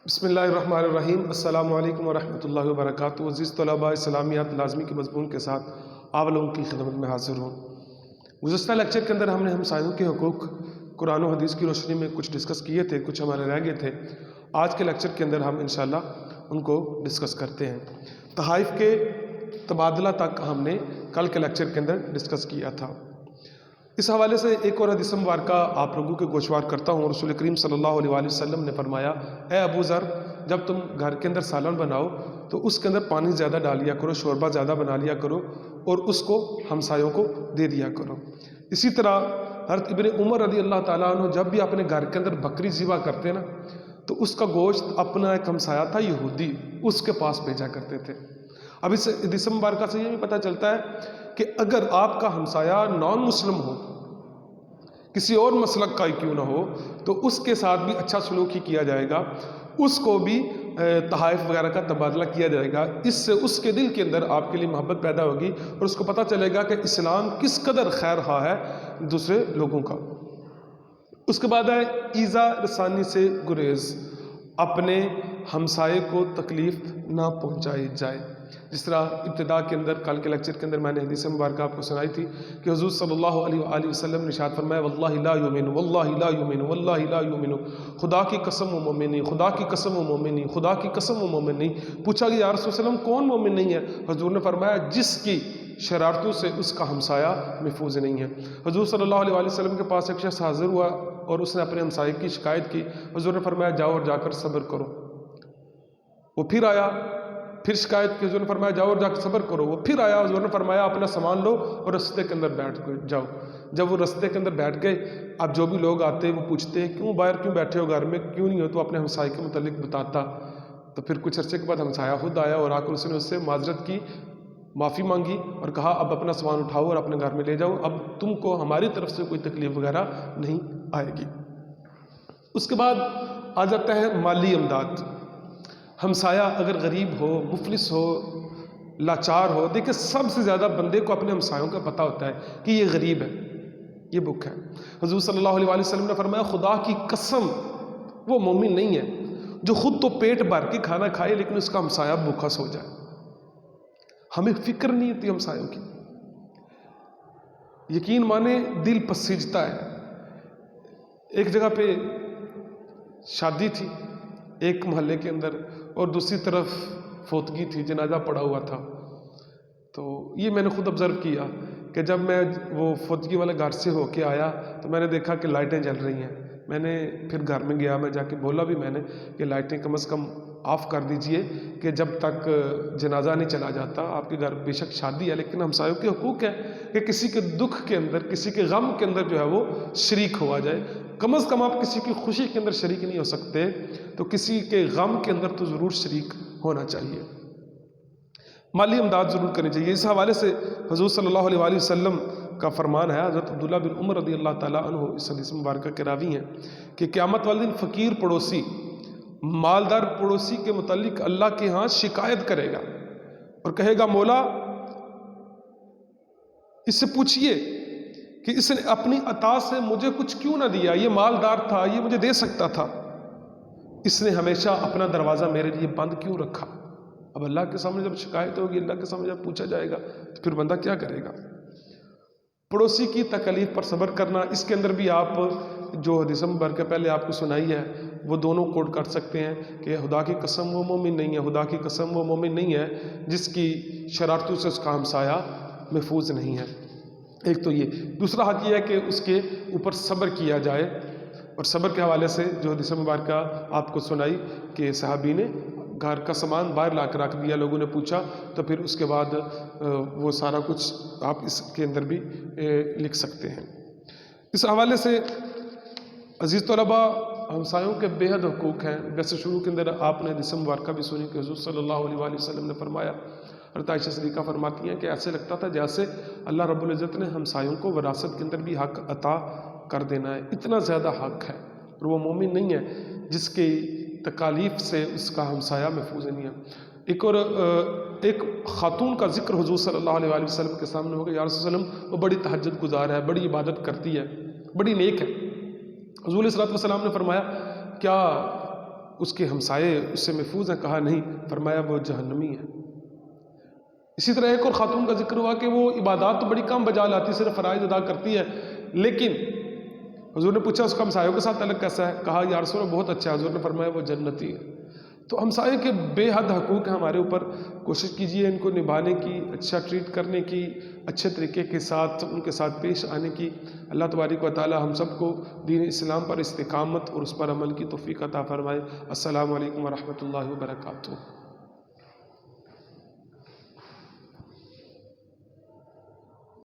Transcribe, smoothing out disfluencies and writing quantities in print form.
بسم اللہ الرحمن الرحیم۔ السلام علیکم ورحمۃ اللہ وبرکاتہ۔ عزیز طلباء اسلامیات لازمی کے مضمون کے ساتھ آپ لوگوں کی خدمت میں حاضر ہوں۔ گزشتہ لیکچر کے اندر ہم نے ہمسایوں کے حقوق قرآن و حدیث کی روشنی میں کچھ ڈسکس کیے تھے، کچھ ہمارے رہ گئے تھے۔ آج کے لیکچر کے اندر ہم انشاءاللہ ان کو ڈسکس کرتے ہیں۔ تحائف کے تبادلہ تک ہم نے کل کے لیکچر کے اندر ڈسکس کیا تھا۔ اس حوالے سے ایک اور حدیث مبارکہ آپ لوگوں کے گوشوار کرتا ہوں۔ رسول کریم صلی اللہ علیہ وآلہ وسلم نے فرمایا، اے ابو ذر، جب تم گھر کے اندر سالن بناؤ تو اس کے اندر پانی زیادہ ڈال لیا کرو، شوربہ زیادہ بنا لیا کرو اور اس کو ہمسایوں کو دے دیا کرو۔ اسی طرح حضرت ابن عمر رضی اللہ تعالیٰ عنہ جب بھی اپنے گھر کے اندر بکری ذبح کرتے نا تو اس کا گوشت اپنا ایک ہمسایہ تھا یہودی، اس کے پاس بھیجا کرتے تھے۔ اب اس حدیث مبارکہ سے یہ بھی پتہ چلتا ہے کہ اگر آپ کا ہمسایہ نان مسلم ہو، کسی اور مسلک کا ہی کیوں نہ ہو، تو اس کے ساتھ بھی اچھا سلوک ہی کیا جائے گا، اس کو بھی تحائف وغیرہ کا تبادلہ کیا جائے گا۔ اس سے اس کے دل کے اندر آپ کے لیے محبت پیدا ہوگی اور اس کو پتہ چلے گا کہ اسلام کس قدر خیر خواہ ہے دوسرے لوگوں کا۔ اس کے بعد ہے ایذا رسانی سے گریز، اپنے ہمسائے کو تکلیف نہ پہنچائی جائے۔ جس طرح ابتدا کے اندر کل کے لیکچر کے اندر میں نے حدیث مبارکہ آپ کو سنائی تھی کہ حضور صلی اللہ علیہ وآلہ وسلم نے ارشاد فرمایا، واللہ لا یؤمن، واللہ لا یؤمن، واللہ لا یؤمن، خدا کی قسم وہ مومن نہیں، خدا کی قسم وہ مومن نہیں، خدا کی قسم وہ مومن نہیں۔ پوچھا کہ یا رسول اللہ علیہ وسلم کون مومن نہیں ہے؟ حضور نے فرمایا، جس کی شرارتوں سے اس کا ہمسایہ محفوظ نہیں ہے۔ حضور صلی اللہ علیہ وآلہ وسلم کے پاس ایک شخص حاضر ہوا اور اس نے اپنے ہمسائے کی شکایت کی۔ حضور نے فرمایا، جاؤ اور جا کر صبر کرو۔ وہ پھر آیا، پھر شکایت کی، حضور نے فرمایا جاؤ اور جا کے صبر کرو۔ وہ پھر آیا، حضور نے فرمایا اپنا سامان لو اور رستے کے اندر بیٹھ جاؤ۔ جب وہ رستے کے اندر بیٹھ گئے، اب جو بھی لوگ آتے وہ پوچھتے کیوں باہر کیوں بیٹھے ہو، گھر میں کیوں نہیں ہو؟ تو اپنے ہمسائے کے متعلق بتاتا۔ تو پھر کچھ عرصے کے بعد ہمسایہ خود آیا اور آ کر اس نے اس سے معذرت کی، معافی مانگی اور کہا اب اپنا سامان اٹھاؤ اور اپنے گھر میں لے جاؤ، اب تم کو ہماری طرف سے کوئی تکلیف وغیرہ نہیں آئے گی۔ اس کے بعد آ جاتا ہے مالی امداد۔ ہمسایہ اگر غریب ہو، مفلس ہو، لاچار ہو، دیکھیں سب سے زیادہ بندے کو اپنے ہمسایوں کا پتہ ہوتا ہے کہ یہ غریب ہے، یہ بھوکا ہے۔ حضور صلی اللہ علیہ وآلہ وسلم نے فرمایا، خدا کی قسم وہ مومن نہیں ہے جو خود تو پیٹ بھر کے کھانا کھائے لیکن اس کا ہمسایہ بھوکا سو جائے۔ ہمیں فکر نہیں ہوتی ہمسایوں کی، یقین مانے دل پسیجتا ہے۔ ایک جگہ پہ شادی تھی ایک محلے کے اندر اور دوسری طرف فوتگی تھی، جنازہ پڑا ہوا تھا۔ تو یہ میں نے خود آبزرو کیا کہ جب میں وہ فوتگی والے گھر سے ہو کے آیا تو میں نے دیکھا کہ لائٹیں جل رہی ہیں۔ میں نے پھر گھر میں گیا، میں جا کے بولا بھی میں نے کہ لائٹیں کم از کم آف کر دیجئے کہ جب تک جنازہ نہیں چلا جاتا۔ آپ کے گھر بے شک شادی ہے لیکن ہمسایوں کے حقوق ہے کہ کسی کے دکھ کے اندر، کسی کے غم کے اندر جو ہے وہ شریک ہوا جائے۔ کم از کم آپ کسی کی خوشی کے اندر شریک نہیں ہو سکتے تو کسی کے غم کے اندر تو ضرور شریک ہونا چاہیے۔ مالی امداد ضرور کرنی چاہیے۔ اس حوالے سے حضور صلی اللہ علیہ وآلہ وسلم کا فرمان ہے، حضرت عبداللہ بن عمر رضی اللہ تعالیٰ عنہ اس حدیث مبارکہ کے راوی ہیں کہ قیامت والے دن فقیر پڑوسی مالدار پڑوسی کے متعلق اللہ کے ہاں شکایت کرے گا اور کہے گا، مولا اس سے پوچھئے کہ اس نے اپنی عطا سے مجھے کچھ کیوں نہ دیا، یہ مالدار تھا، یہ مجھے دے سکتا تھا، اس نے ہمیشہ اپنا دروازہ میرے لیے بند کیوں رکھا۔ اب اللہ کے سامنے جب شکایت ہوگی، اللہ کے سامنے جب پوچھا جائے گا تو پھر بندہ کیا کرے گا؟ پڑوسی کی تکلیف پر صبر کرنا، اس کے اندر بھی آپ جو حدیث مبارکہ پہلے آپ کو سنائی ہے وہ دونوں کوٹ کر سکتے ہیں کہ خدا کی قسم وہ مومن نہیں ہے، خدا کی قسم وہ مومن نہیں ہے جس کی شرارتوں سے اس کا ہمسایہ محفوظ نہیں ہے۔ ایک تو یہ، دوسرا حق یہ ہے کہ اس کے اوپر صبر کیا جائے۔ اور صبر کے حوالے سے جو حدیث مبارکہ آپ کو سنائی کہ صحابی نے گھر کا سامان باہر لا کر رکھ دیا، لوگوں نے پوچھا تو پھر اس کے بعد وہ سارا کچھ آپ اس کے اندر بھی لکھ سکتے ہیں۔ اس حوالے سے عزیز طلباء، ہمسایوں کے بے حد حقوق ہیں۔ ویسے شروع کے اندر آپ نے حدیث مبارکہ بھی سنی کہ حضور صلی اللہ علیہ وآلہ وسلم نے فرمایا، حضرت عائشہ صدیقہ فرماتی ہیں کہ ایسے لگتا تھا جیسے اللہ رب العزت نے ہمسایوں کو وراثت کے اندر بھی حق عطا کر دینا ہے، اتنا زیادہ حق ہے۔ اور وہ مومن نہیں ہے جس کی تکالیف سے اس کا ہمسایہ محفوظ نہیں ہے۔ ایک خاتون کا ذکر حضور صلی اللہ علیہ وآلہ وسلم کے سامنے ہوگا، یا رسول اللہ وہ بڑی تہجد گزار ہے، بڑی عبادت کرتی ہے، بڑی نیک ہے۔ حضور صلی اللہ علیہ وسلم نے فرمایا، کیا اس کے ہمسائے اس سے محفوظ ہیں؟ کہا نہیں، فرمایا وہ جہنمی ہے۔ اسی طرح ایک اور خاتون کا ذکر ہوا کہ وہ عبادات تو بڑی کم بجا لاتی، صرف فرائض ادا کرتی ہے، لیکن حضور نے پوچھا اس کا ہمسایوں کے ساتھ تعلق کیسا ہے؟ کہا یا رسول اللہ بہت اچھا ہے۔ حضور نے فرمایا وہ جنتی ہے۔ تو ہمسائے کے بے حد حقوق ہیں ہمارے اوپر، کوشش کیجئے ان کو نبھانے کی، اچھا ٹریٹ کرنے کی، اچھے طریقے کے ساتھ ان کے ساتھ پیش آنے کی۔ اللہ تبارک و تعالی ہم سب کو دین اسلام پر استقامت اور اس پر عمل کی توفیق عطا فرمائے۔ السلام علیکم ورحمۃ اللہ وبرکاتہ۔